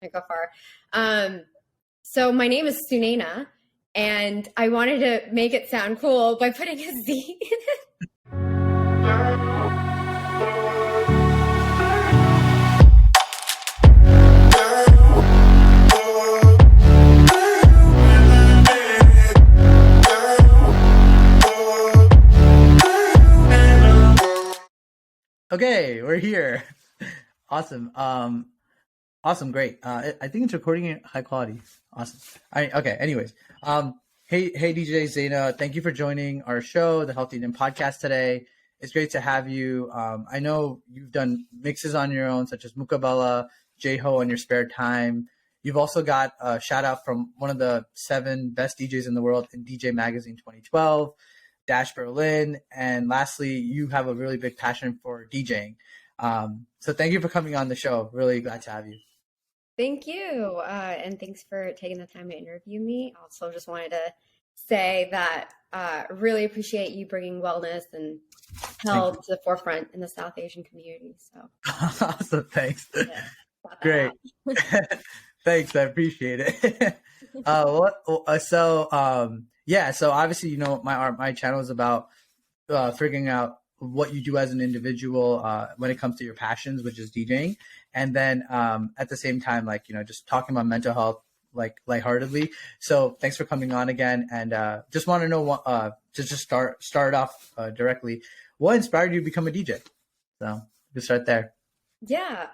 I go far. So my name is SZnaina, and I wanted to make it sound cool by putting a Z in it. Okay, we're here. Awesome. Awesome. Great. I think it's recording at high quality. Awesome. Okay. Anyways, hey, DJ Zaina, thank you for joining our show, the Healthy Indian Podcast today. It's great to have you. I know you've done mixes on your own, such as Mukabala, J-Ho on your spare time. You've also got a shout out from one of the 7 best DJs in the world in DJ Magazine 2012. Dash Berlin, and lastly, you have a really big passion for DJing. So thank you for coming on the show. Really glad to have you. Thank you. And thanks for taking the time to interview me. Also, just wanted to say that really appreciate you bringing wellness and health to the forefront in the South Asian community. So awesome. Thanks. Yeah, great. Thanks. I appreciate it. So obviously, my channel is about figuring out what you do as an individual when it comes to your passions, which is DJing. And then at the same time, just talking about mental health, lightheartedly. So thanks for coming on again. And just want to know to just start off directly, what inspired you to become a DJ? So we start there. Yeah.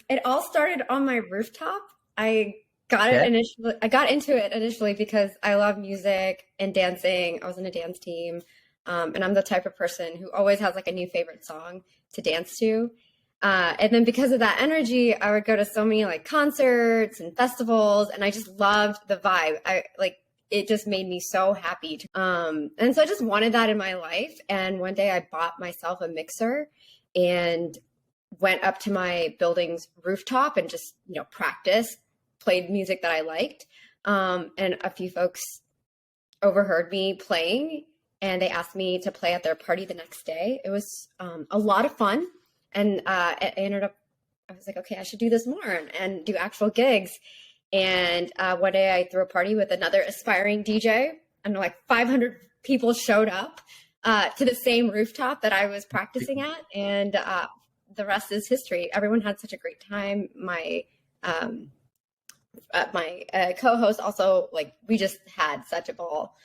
It all started on my rooftop. I got into it initially because I love music and dancing. I was in a dance team. And I'm the type of person who always has a new favorite song to dance to. And then because of that energy, I would go to so many concerts and festivals, and I just loved the vibe. It just made me so happy. And so I just wanted that in my life. And one day I bought myself a mixer and went up to my building's rooftop and just, practiced, played music that I liked. And a few folks overheard me playing, and they asked me to play at their party the next day. It was a lot of fun. And I was like, okay, I should do this more and do actual gigs. And one day I threw a party with another aspiring DJ, and 500 people showed up to the same rooftop that I was practicing at. And the rest is history. Everyone had such a great time. My co-host also, we just had such a ball.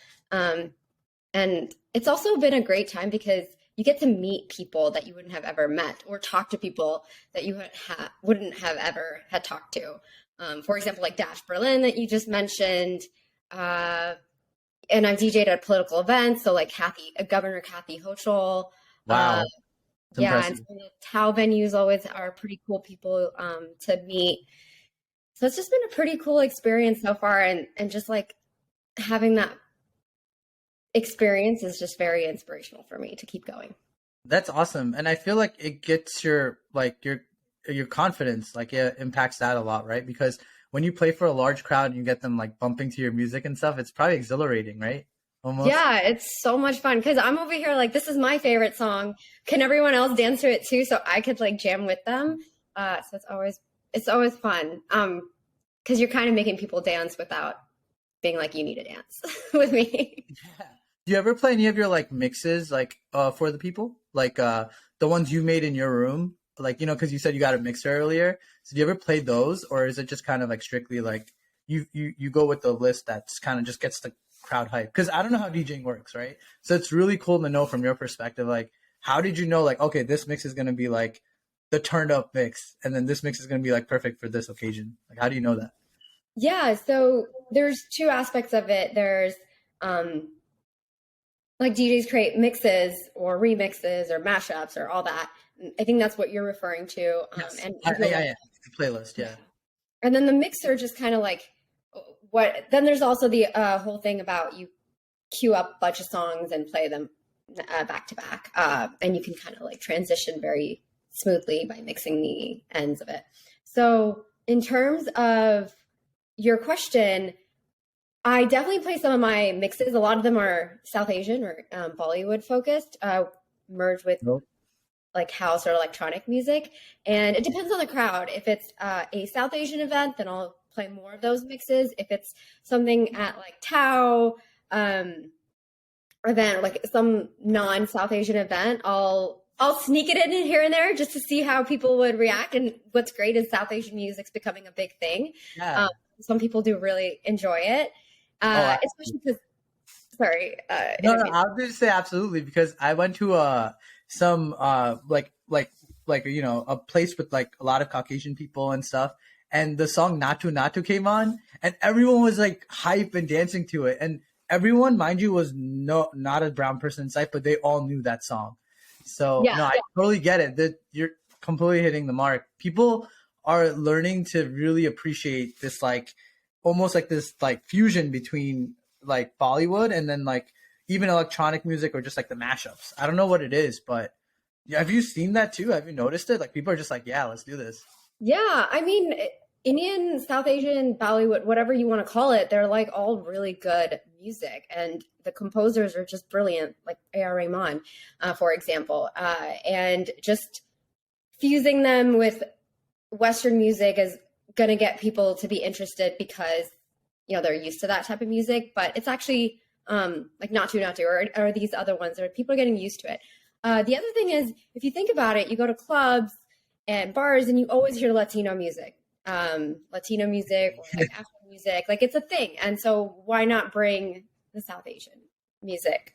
And it's also been a great time because you get to meet people that you wouldn't have ever met, or talk to people that you wouldn't have ever had talked to. For example, Dash Berlin that you just mentioned. And I've DJed at political events. So Governor Kathy Hochul. Wow. Yeah. And the Tao venues always are pretty cool people to meet. So it's just been a pretty cool experience so far. And just having that experience is just very inspirational for me to keep going. That's awesome. And I feel like it gets your confidence, it impacts that a lot, right? Because when you play for a large crowd and you get them bumping to your music and stuff, it's probably exhilarating, right? Almost. Yeah, it's so much fun because I'm over here this is my favorite song. Can everyone else dance to it too? So I could jam with them. So it's always fun. Because you're kind of making people dance without being you need to dance with me. Yeah. Do you ever play any of your mixes for the people, the ones you made in your room, because you said you got a mixer earlier? So do you ever play those, or is it just kind of strictly you go with the list that's kind of just gets the crowd hype? Because I don't know how DJing works, right? So it's really cool to know from your perspective, how did you know okay, this mix is going to be the turned up mix, and then this mix is going to be perfect for this occasion? How do you know that? Yeah, so there's 2 aspects of it. There's DJs create mixes or remixes or mashups or all that. I think that's what you're referring to. Yes. The playlist, yeah. And then the mixer just kind of what. Then there's also the whole thing about you queue up a bunch of songs and play them back to back, and you can kind of transition very smoothly by mixing the ends of it. So in terms of your question, I definitely play some of my mixes. A lot of them are South Asian or Bollywood focused, merged with like house or electronic music. And it depends on the crowd. If it's a South Asian event, then I'll play more of those mixes. If it's something at like Tao event, like some non-South Asian event, I'll sneak it in here and there just to see how people would react. And what's great is South Asian music's becoming a big thing. Yeah. Some people do really enjoy it, Oh, especially because. Sorry. no, I was going to say absolutely because I went to some like a place with like a lot of Caucasian people and stuff, and the song "Natu Natu" came on, and everyone was like hype and dancing to it, and everyone, mind you, was not a brown person in sight, but they all knew that song. So Yeah, no, I totally get it. That you're completely hitting the mark. People are learning to really appreciate this like almost like this like fusion between like Bollywood and then like even electronic music or just like the mashups. I don't know what it is, but yeah, have you seen that too? Have you noticed it? Like people are just like, yeah, let's do this. yeah. I mean, Indian, South Asian, Bollywood, whatever you want to call it, they're like all really good music, and the composers are just brilliant, like A.R. Rahman, for example, and just fusing them with Western music is going to get people to be interested because they're used to that type of music, but it's actually like Natu Natu or these other ones where people are getting used to it. The other thing is, if you think about it, you go to clubs and bars and you always hear Latino music, or like Afro music, like it's a thing. And so why not bring the South Asian music?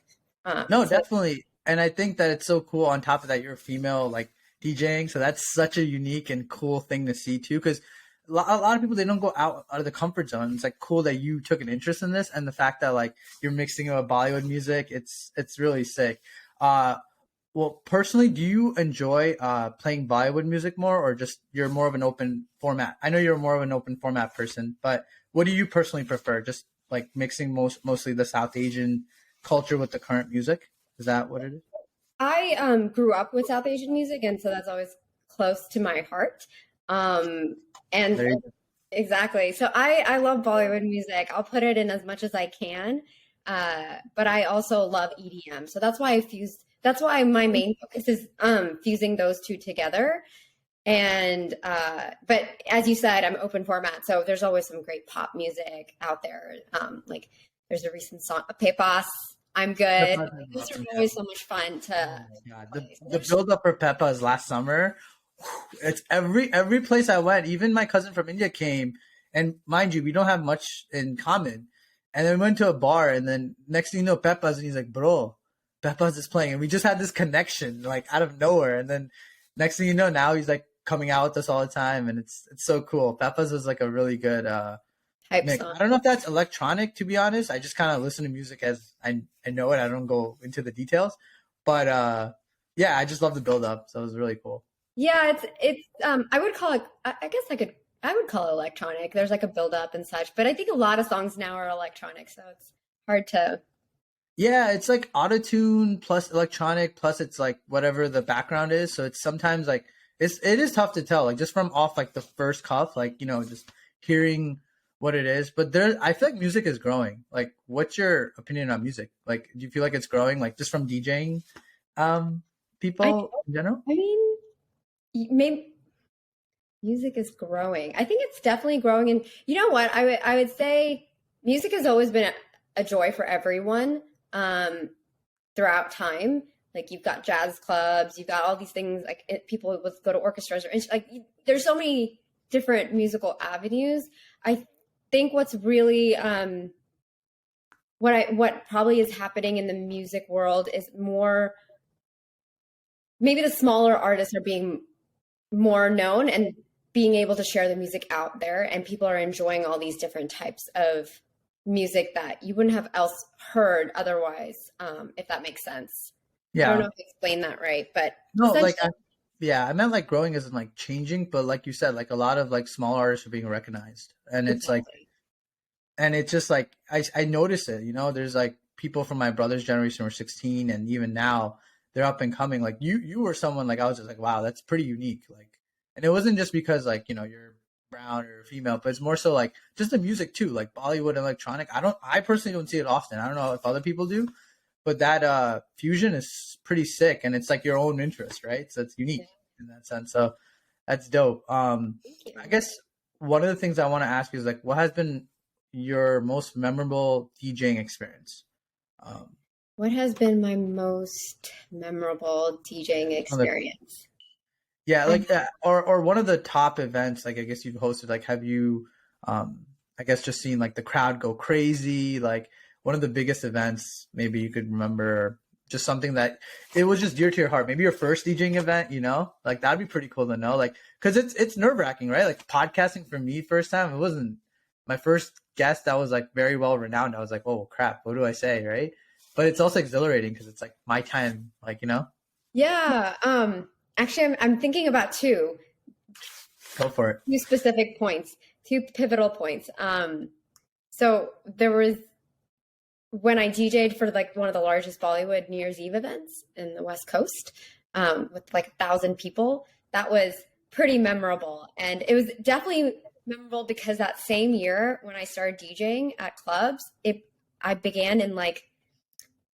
No, So definitely. And I think that it's so cool. On top of that, you're a female like DJing, so that's such a unique and cool thing to see too. Because a lot of people they don't go out of the comfort zone. It's like cool that you took an interest in this, and the fact that like you're mixing it with Bollywood music, it's really sick. Uh, well, personally, do you enjoy playing Bollywood music more, or just you're more of an open format? I know you're more of an open format person, but what do you personally prefer? Just like mixing mostly the South Asian culture with the current music? Is that what it is? I grew up with South Asian music, and so that's always close to my heart. And There you go. exactly. So I love Bollywood music. I'll put it in as much as I can. But I also love EDM. So that's why my main focus is fusing those two together. And but as you said, I'm open format. So there's always some great pop music out there. Like there's a recent song, Pepas, I'm Peppa Good. is Those are awesome. Yeah. always so much fun Oh to my god, the play. So the build up for Peppa's last summer. It's every place I went. Even my cousin from India came, and mind you, we don't have much in common. And then we went to a bar, and then next thing you know, Peppa's, and he's like, "Bro, Peppa's is playing," and we just had this connection like out of nowhere. And then next thing you know, now he's like coming out with us all the time, and it's so cool. Peppa's is like a really good hype mix. song. I don't know if that's electronic, to be honest. I just kind of listen to music as I know it. I don't go into the details, but yeah, I just love the build up. So it was really cool. Yeah, it's I would call it I guess I would call it electronic. There's like a build up and such, but I think a lot of songs now are electronic, so it's hard to. Yeah, it's like autotune plus electronic plus it's like whatever the background is. So it's sometimes like it is tough to tell, like just from off like the first cuff, like just hearing what it is. But there, I feel like music is growing. Like, what's your opinion on music? Like, do you feel like it's growing, like just from DJing, I people in general? I mean, maybe music is growing. I think it's definitely growing, and you know what? I would say music has always been a joy for everyone throughout time. Like you've got jazz clubs, you've got all these things. Like people would go to orchestras, or like there's so many different musical avenues. I think what's really what probably is happening in the music world is more maybe the smaller artists are being more known and being able to share the music out there, and people are enjoying all these different types of music that you wouldn't have else heard otherwise, if that makes sense. I don't Yeah. know if I explained that right, but No, like essentially, yeah, I meant like growing isn't like changing, but like you said, like a lot of like small artists are being recognized, and it's like, exactly. and it's just like I notice it. There's like people from my brother's generation were 16, and even now they're up and coming. Like you were someone like I was just like, wow, that's pretty unique. Like, and it wasn't just because like you're brown or female, but it's more so like just the music too, like Bollywood and electronic. I personally don't see it often. I don't know if other people do, but that fusion is pretty sick, and it's like your own interest, right? So it's unique in that sense. So that's dope. Thank you. I guess one of the things I want to ask you is like, what has been your most memorable DJing experience? Um, What has been my most memorable DJing on the experience? Yeah, Um, like or one of the top events, like I guess you've hosted, like have you I guess just seen like the crowd go crazy, like one of the biggest events maybe you could remember, just something that it was just dear to your heart. Maybe your first DJing event, you know? Like that'd be pretty cool to know. Like cuz it's nerve-wracking, right? Like podcasting for me first time, it wasn't my first guest that was like very well renowned. I was like, "Oh crap, what do I say?" right? But it's also exhilarating because it's like my time, like, you know? yeah. Actually, I'm thinking about Go for it. two specific points, two pivotal points. So there was when I DJ'd for like one of the largest Bollywood New Year's Eve events in the West Coast, with like 1,000 people. That was pretty memorable, and it was definitely memorable because that same year when I started DJing at clubs, it I began in like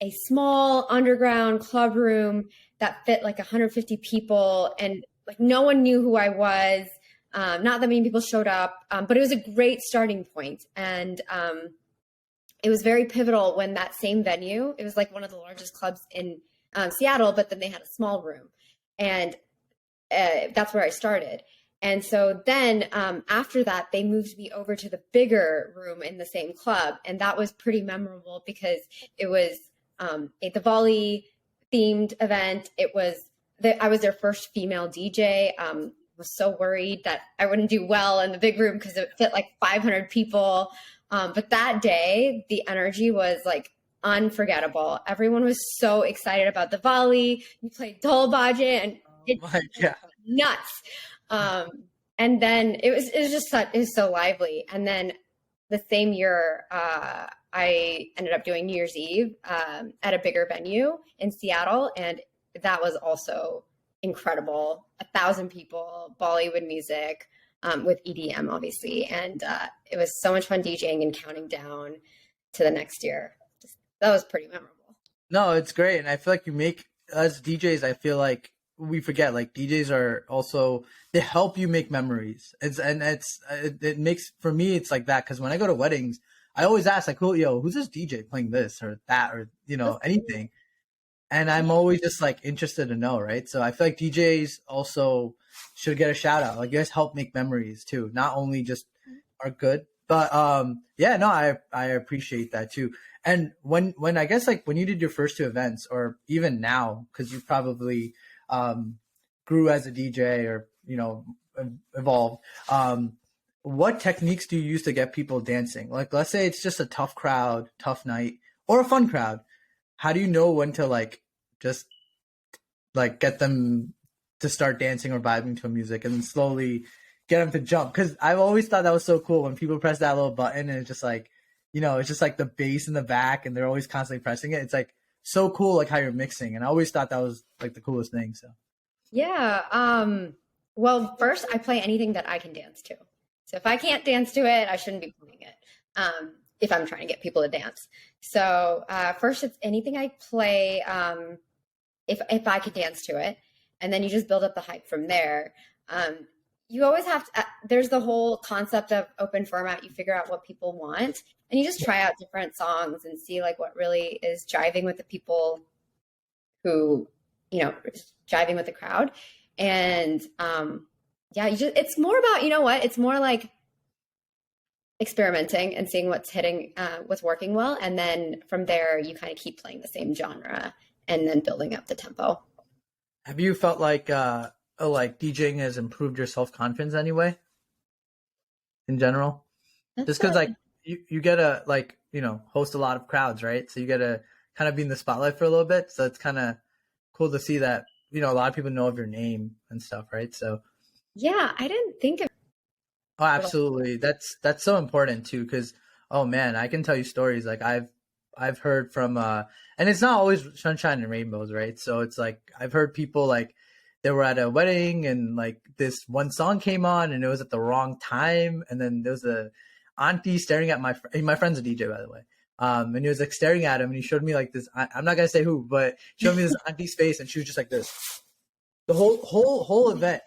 a small underground club room that fit like 150 people, and like no one knew who I was. Not that many people showed up, but it was a great starting point. And it was very pivotal when that same venue, it was like one of the largest clubs in Seattle, but then they had a small room. And that's where I started. And so then after that, they moved me over to the bigger room in the same club. And that was pretty memorable because it was a Diwali themed event. I was their first female DJ. Was so worried that I wouldn't do well in the big room because it fit like 500 people. But that day, the energy was like unforgettable. Everyone was so excited about Diwali. You played Dol Baje and Oh my God. nuts. And then it was so lively. And then the same year, I ended up doing New Year's Eve at a bigger venue in Seattle, and that was also incredible. 1,000 people, Bollywood music, with EDM, obviously, and it was so much fun DJing and counting down to the next year. That was pretty memorable. No, it's great. And I feel like you make, as DJs, I feel like we forget, like DJs are also, they help you make memories. It makes, for me, it's like that. Cause when I go to weddings, I always ask like, oh, yo, who's this DJ playing this or that, or, you know, anything. And I'm always just like interested to know. Right. So I feel like DJs also should get a shout out. Like you guys help make memories too. Not only just are good, but yeah, no, I appreciate that too. And when I guess like when you did your first two events, or even now, because you probably grew as a DJ, or you know, evolved. What techniques do you use to get people dancing? Like, let's say it's just a tough crowd, tough night, or a fun crowd. How do you know when to like just like get them to start dancing or vibing to music, and then slowly get them to jump? Because I've always thought that was so cool when people press that little button, and it's just like, you know, it's just like the bass in the back, and they're always constantly pressing it. It's like so cool, like how you're mixing, and I always thought that was like the coolest thing. So Yeah. Well, first, I play anything that I can dance to. So if I can't dance to it, I shouldn't be playing it. If I'm trying to get people to dance. So first, it's anything I play. If I could dance to it, and then you just build up the hype from there. You always have to. There's the whole concept of open format. You figure out what people want, and you just try out different songs and see like what really is jiving with the people who, you know, jiving with the crowd. And yeah, it's more about, you know what, it's more like experimenting and seeing what's hitting, what's working well, and then from there you kind of keep playing the same genre and then building up the tempo. have you felt like DJing has improved your self confidence anyway, in general? That's Just because like you get to like, you know, host a lot of crowds, right? So you get to kind of be in the spotlight for a little bit. So it's kind of cool to see that, you know, a lot of people know of your name and stuff, right? So yeah, I didn't think of oh, it. absolutely. That's so important too, because oh man, I can tell you stories like I've heard from and it's not always sunshine and rainbows, right? So it's like I've heard people like they were at a wedding, and like this one song came on and it was at the wrong time, and then there was a auntie staring at my friend's a DJ, by the way. And he was like staring at him, and he showed me like this. I'm not gonna say who, but he showed me this auntie's face, and she was just like this the whole event,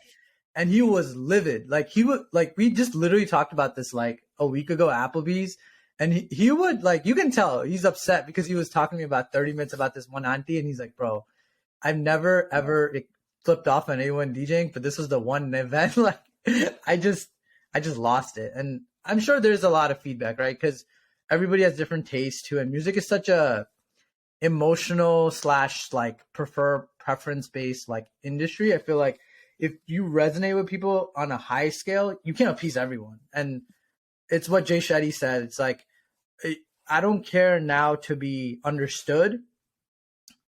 and he was livid. Like he would like we just literally talked about this like a week ago at Applebee's, and he would like you can tell he's upset because he was talking to me about 30 minutes about this one auntie, and he's like, bro, I've never ever flipped off on anyone DJing, but this was the one event. Like I just lost it, and I'm sure there's a lot of feedback, right? Because everybody has different tastes too, and music is such a emotional slash like preference based like industry. I feel like if you resonate with people on a high scale, you can't appease everyone, and it's what Jay Shetty said. It's like I don't care now to be understood,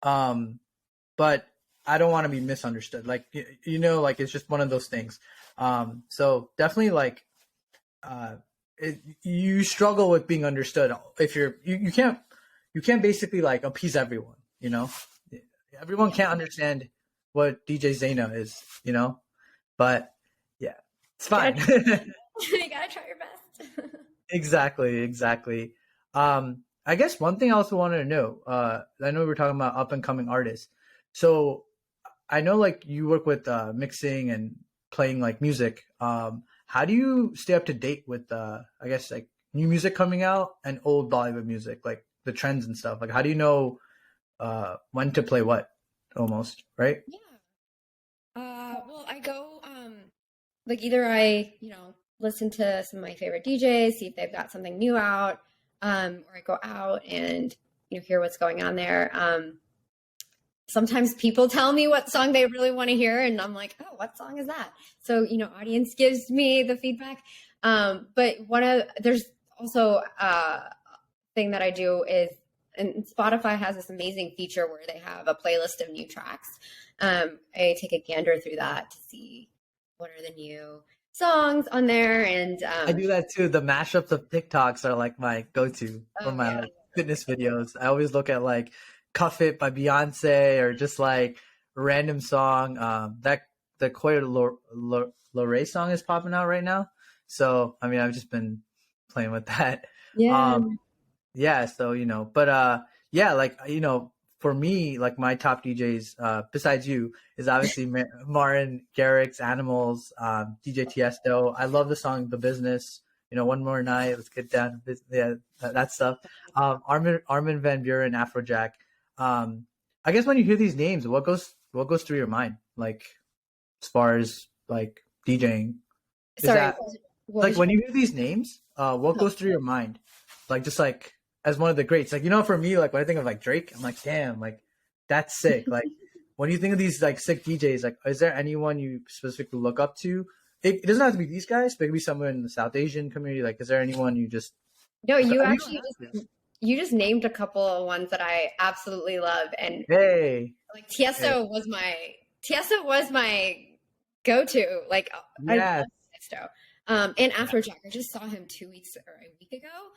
but I don't want to be misunderstood. Like like it's just one of those things. So definitely like you struggle with being understood if you can't basically like appease everyone. Everyone can't understand what DJ Zaina is. But yeah, it's fine. You gotta try your best. Exactly. I guess one thing I also wanted to know, I know we were talking about up and coming artists. So I know like you work with mixing and playing like music. How do you stay up to date with I guess like new music coming out and old Bollywood music, like the trends and stuff? Like how do you know when to play what almost, right? Yeah. Well, I go like either I, listen to some of my favorite DJs, see if they've got something new out, or I go out and hear what's going on there. Sometimes people tell me what song they really want to hear, and I'm like, oh, what song is that? So audience gives me the feedback. But there's also a thing that I do is, and Spotify has this amazing feature where they have a playlist of new tracks. I take a gander through that to see what are the new songs on there, and I do that too. The mashups of TikToks are like my go-to for my like, fitness videos. I always look at like "Cuff It" by Beyonce or just like a random song. That the Coy Lorray song is popping out right now. So I mean, I've just been playing with that. Yeah. Yeah. So but yeah, like for me, like my top DJs, besides you, is obviously Martin Garrix, Animals, DJ Tiesto. I love the song "The Business." One more night, let's get down to business. Yeah, that stuff. Armin van Buuren, Afrojack. I guess when you hear these names, what goes through your mind, like as far as like DJing? Sorry, Like when you hear these names, what goes through your mind? Like just like as one of the greats, like for me, like when I think of like Drake, I'm like, damn, like that's sick. Like when you think of these like sick DJs, like is there anyone you specifically look up to? It doesn't have to be these guys, but it could be someone in the South Asian community. Like, is there anyone you just? No, you actually just named a couple of ones that I absolutely love, and hey, like Tiesto was my go-to. Like I love Tiesto. And Afrojack, I just saw him 2 weeks or a week ago.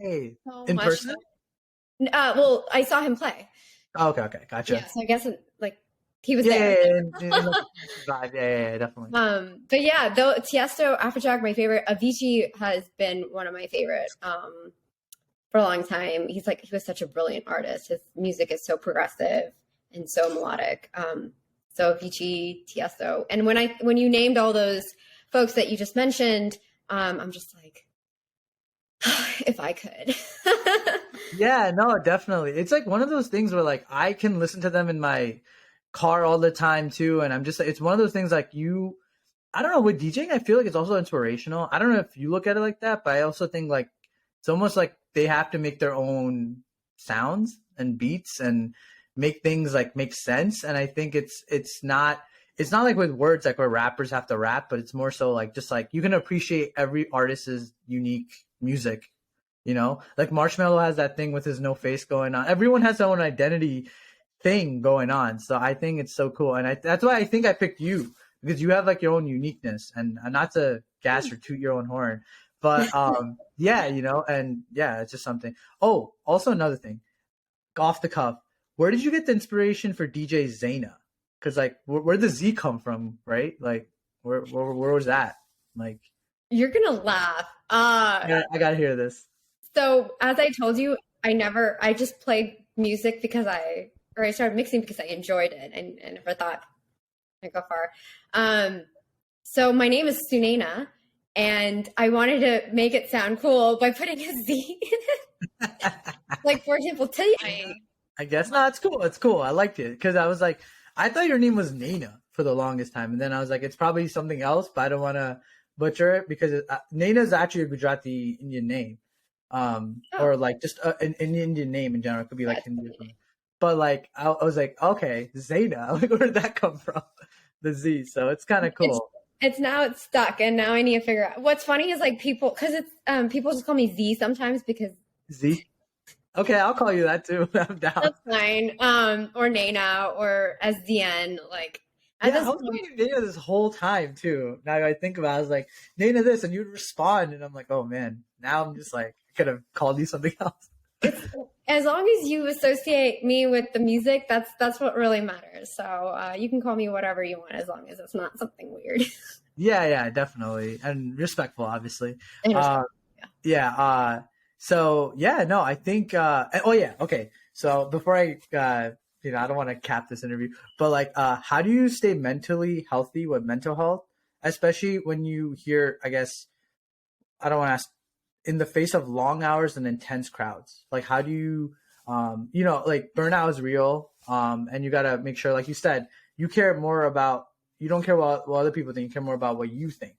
Hey, So in much person? well, I saw him play. Oh, okay, gotcha. Yeah, so I guess like he was there. Yeah, definitely. But yeah, though Tiesto, Afrojack, my favorite. Avicii has been one of my favorite for a long time. He was such a brilliant artist. His music is so progressive and so melodic. So Avicii, Tiesto, and when you named all those folks that you just mentioned, I'm just like, if I could. Yeah, no, definitely. It's like one of those things where like I can listen to them in my car all the time too, and I'm just like, it's one of those things like I don't know, with DJing I feel like it's also inspirational. I don't know if you look at it like that, but I also think like it's almost like they have to make their own sounds and beats and make things like make sense. And I think it's not like with words like where rappers have to rap, but it's more so like just like you can appreciate every artist's unique music. Like Marshmello has that thing with his no face going on. Everyone has their own identity thing going on. So I think it's so cool. And that's why I think I picked you, because you have like your own uniqueness, and not to gas or toot your own horn, but yeah, and yeah, it's just something. Oh, also another thing, off the cuff, where did you get the inspiration for DJ Zaina? Because like where did the Z come from, right? Like where was that? Like You're gonna laugh. I gotta hear this. So as I told you, I just played music or I started mixing because I enjoyed it and never thought I'd go far. Um, so my name is SZnaina, and I wanted to make it sound cool by putting a Z in it. Like, for example, today. I guess no, it's cool. It's cool. I liked it because I was like, I thought your name was Naina for the longest time, and then I was like, it's probably something else, but I don't want to butcher it because Naina is actually a Gujarati Indian name, Oh, or like just an Indian name in general. It could be like that's Hindi or funny. something. But like, I was like, okay, Zaina. Like, where did that come from? The Z. So it's kind of It's cool. it's stuck, and now I need to figure out. What's funny is like people, because it's people just call me Z sometimes because Z. Okay, I'll call you that too. I'm down. that's fine. Or Naina or SDN. Like at Yeah, this I was point, calling you Nana this whole time too. Now I think about it, I was like, Nana this, and you'd respond, and I'm like, oh man, now I'm just like, I could have called you something else. it's as long as you associate me with the music, that's what really matters. So you can call me whatever you want as long as it's not something weird. Yeah, yeah, definitely. And respectful, obviously. And Uh respect. Yeah. yeah, so yeah, no, I think oh yeah, okay. So before I don't want to cap this interview, but like how do you stay mentally healthy with mental health? Especially when you hear, I guess I don't want to ask in the face of long hours and intense crowds. Like how do you like burnout is real. And you gotta make sure, like you said, you care more about you don't care what other people think, you care more about what you think.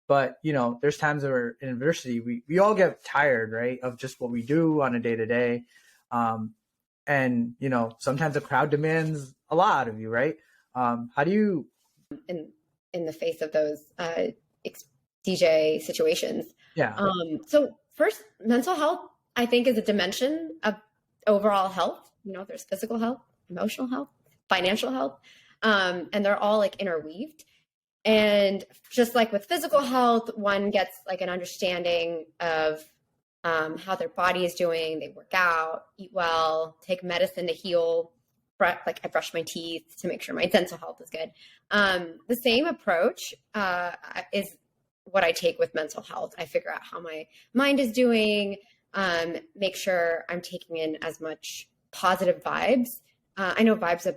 But there's times where in adversity we all get tired, right, of just what we do on a day to day. And sometimes the crowd demands a lot out of you, right? How do you in in the face of those DJ situations. yeah. So first, mental health, I think, is a dimension of overall health. There's physical health, emotional health, financial health, and they're all like interweaved. And just like with physical health, one gets like an understanding of how their body is doing. They work out, eat well, take medicine to heal. Like I brush my teeth to make sure my dental health is good. The same approach is what I take with mental health. I figure out how my mind is doing, make sure I'm taking in as much positive vibes. I know vibes are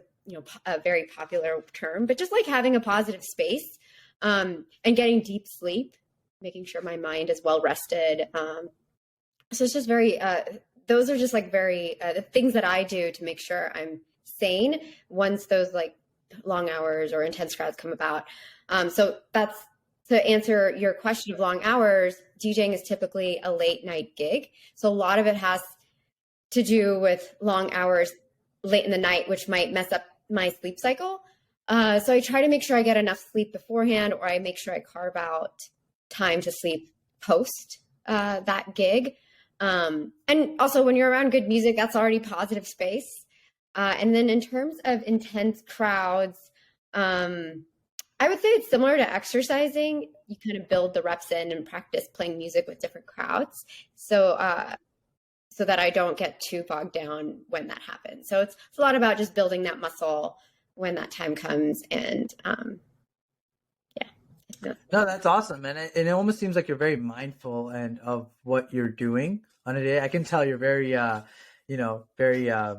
a very popular term, but just like having a positive space and getting deep sleep, making sure my mind is well rested. So it's just very. Those are just like very the things that I do to make sure I'm sane once those like long hours or intense crowds come about. So that's to answer your question of long hours. DJing is typically a late night gig, so a lot of it has to do with long hours late in the night, which might mess up my sleep cycle. So I try to make sure I get enough sleep beforehand, or I make sure I carve out time to sleep post that gig. And also, when you're around good music, that's already positive space. And then in terms of intense crowds, I would say it's similar to exercising. You kind of build the reps in and practice playing music with different crowds. So that I don't get too bogged down when that happens. So it's a lot about just building that muscle when that time comes. And yeah. No, that's awesome, and it almost seems like you're very mindful and of what you're doing on a day. I can tell you're very, very, I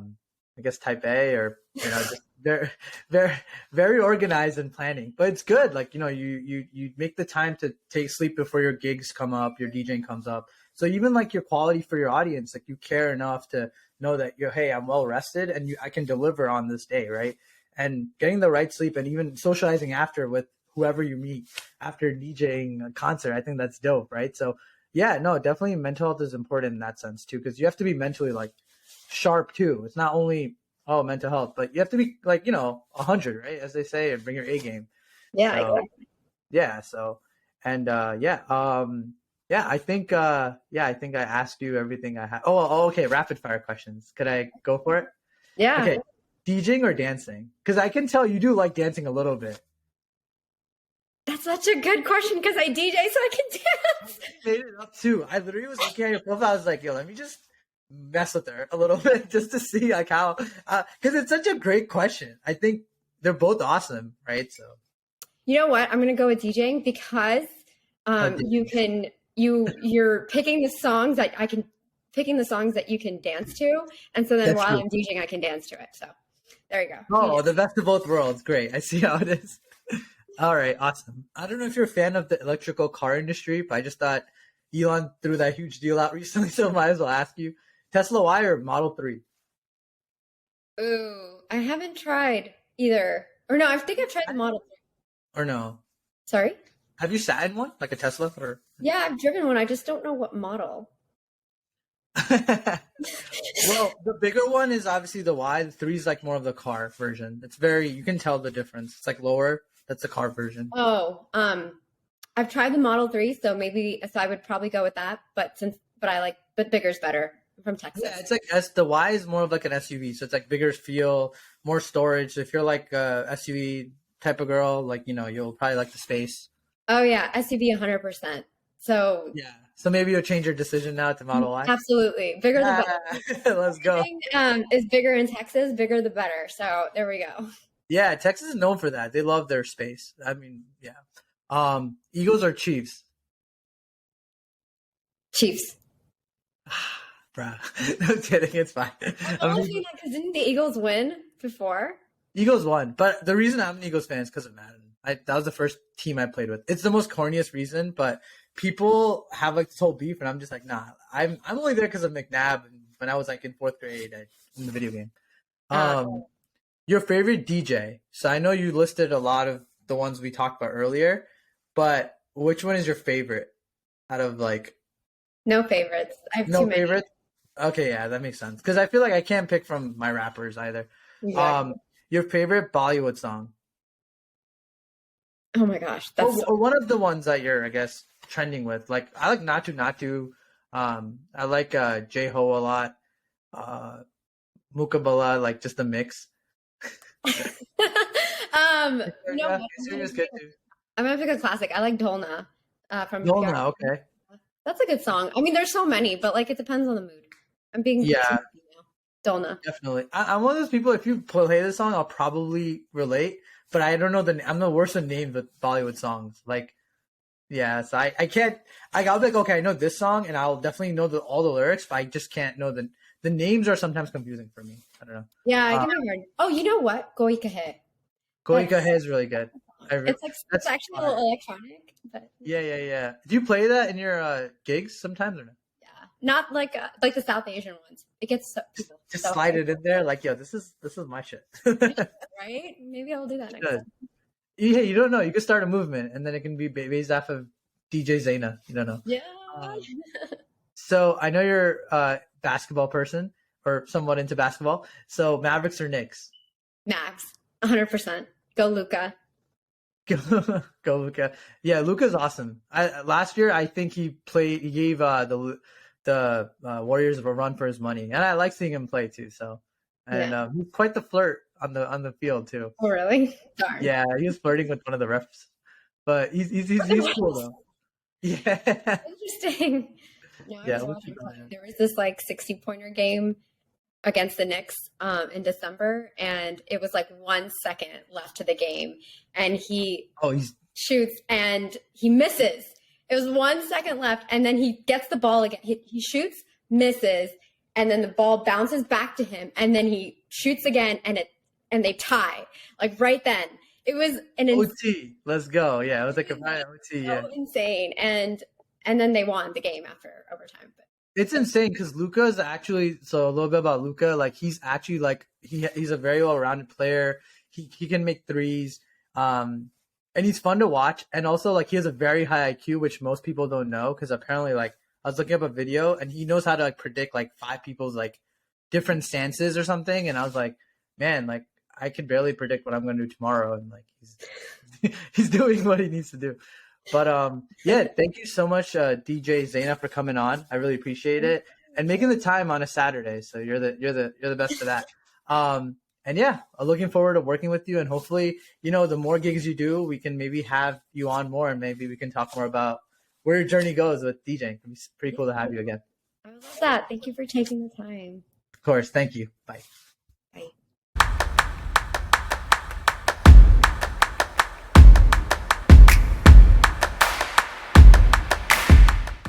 guess type A, or just very, very, very organized and planning. But it's good, like you make the time to take sleep before your gigs come up, your DJing comes up. So even like your quality for your audience, like you care enough to know that hey, I'm well rested and I can deliver on this day, right? And getting the right sleep and even socializing after with whoever you meet after DJing a concert. I think that's dope, right? So yeah, no, definitely mental health is important in that sense too, because you have to be mentally like sharp too. It's not only mental health, but you have to be like 100, right, as they say, and bring your A game. Yeah, So exactly. yeah, so and yeah, I think I asked you everything I had. Oh, okay, rapid fire questions. Could I go for it? Yeah. Okay, DJing or dancing? Because I can tell you do like dancing a little bit. That's such a good question because I DJ so I can dance. You made it up too. I literally was looking at your profile. I was like, yo, let me just mess with her a little bit just to see like how, because it's such a great question. I think they're both awesome, right? So You know what? I'm gonna go with DJing because uh, you're picking the songs that I can picking the songs that you can dance to, and so then That's while true. I'm DJing, I can dance to it. So there you go. Oh, Genius. the best of both worlds. Great. I see how it is. All right, awesome. I don't know if you're a fan of the electrical car industry, but I just thought Elon threw that huge deal out recently, so I might as well ask you. Tesla Y or Model 3? Ooh, I haven't tried either. Or no, I think I've tried the Model 3. Or no? Sorry? Have you sat in one, like a Tesla? Or Yeah, I've driven one. I just don't know what model. Well, the bigger one is obviously the Y. The 3 is like more of the car version. It's very, you can tell the difference. It's like lower. That's the car version. Oh, I've tried the Model 3, so I would probably go with that. But bigger's better. I'm from Texas. Yeah, it's like the Y is more of like an SUV, so it's like bigger feel, more storage. So if you're like a SUV type of girl, like you'll probably like the space. Oh yeah, SUV 100%. So Yeah. So maybe you'll change your decision now to Model Y. absolutely. Bigger the better. Let's go. Everything, is bigger in Texas, bigger the better. So there we go. Yeah, Texas is known for that. They love their space. I mean, yeah. Eagles or Chiefs? Chiefs. Bruh. I'm kidding. It's fine. I'm I'm only saying that because didn't the Eagles win before? Eagles won, but the reason I'm an Eagles fan is because of Madden. That was the first team I played with. It's the most corniest reason, but people have like this whole beef, and I'm just like, nah. I'm only there because of McNabb, and when I was like in fourth grade in the video game. Your favorite DJ? So I know you listed a lot of the ones we talked about earlier, but which one is your favorite out of like No favorites. I have no too many. favorites? Okay, yeah, that makes sense. Because I feel like I can't pick from my rappers either. Exactly. Your favorite Bollywood song? Oh my gosh, that's Or one of the ones that you're, I guess, trending with. Like I like Natu Natu. I like J Ho a lot. Mukabala, like just a mix. no, Yeah, is good too. I'm gonna pick a classic. I like Dolna from No, PR. no, okay. That's a good song. I mean, there's so many, but like it depends on the mood. I'm being Yeah, picky now. Dolna. definitely. I'm one of those people. If you play this song, I'll probably relate, but I don't know I'm the worst at names with Bollywood songs. Like, yeah, so I can't. I'll be like, okay, I know this song, and I'll definitely know all the lyrics, but I just can't know the names are sometimes confusing for me. I don't know. Yeah, I can remember. Oh, you know what? Koi Kahe. Goika Hai is really good. It's actually a little electronic, but Yeah. Do you play that in your gigs sometimes or no? yeah, not like the South Asian ones. It gets Just so slide it in there, like, yo, this is my shit. right? Maybe I'll do that next time. Yeah, you don't know. You could start a movement, and then it can be based off of DJ SZnaina. You don't know. Yeah. So I know you're a basketball person or somewhat into basketball. So Mavericks or Knicks? Max, 100%. Go Luca. Go Luca. Yeah, Luca's awesome. Last year I think he gave the Warriors a run for his money, and I like seeing him play too. So, and he's quite the flirt on the field too. Oh, really? Darn. Yeah, he was flirting with one of the refs, but he's cool though. Yeah. Interesting. No, I Yeah, was watching there was this like 60-pointer game against the Knicks in December, and it was like 1 second left to the game, and he shoots and he misses. It was 1 second left, and then he gets the ball again. He shoots, misses, and then the ball bounces back to him, and then he shoots again, and they tie. Like right then, it was an OT. Let's go. Yeah, it was like a final OT. Yeah, insane, and then they won the game after overtime. But it's insane because Luca is actually, so a little bit about Luca, like he's actually like he's a very well-rounded player. He can make threes, and he's fun to watch. And also like he has a very high IQ, which most people don't know because apparently like I was looking up a video and he knows how to like predict like 5 people's like different stances or something. And I was like, man, like I can barely predict what I'm going to do tomorrow, and like he's doing what he needs to do. But yeah, thank you so much, DJ SZnaina, for coming on. I really appreciate it and making the time on a Saturday. So you're the best for that. And yeah, I'm looking forward to working with you, and hopefully, the more gigs you do, we can maybe have you on more, and maybe we can talk more about where your journey goes with DJing. It'd be pretty cool to have you again. I love that. Thank you for taking the time. Of course. Thank you. Bye.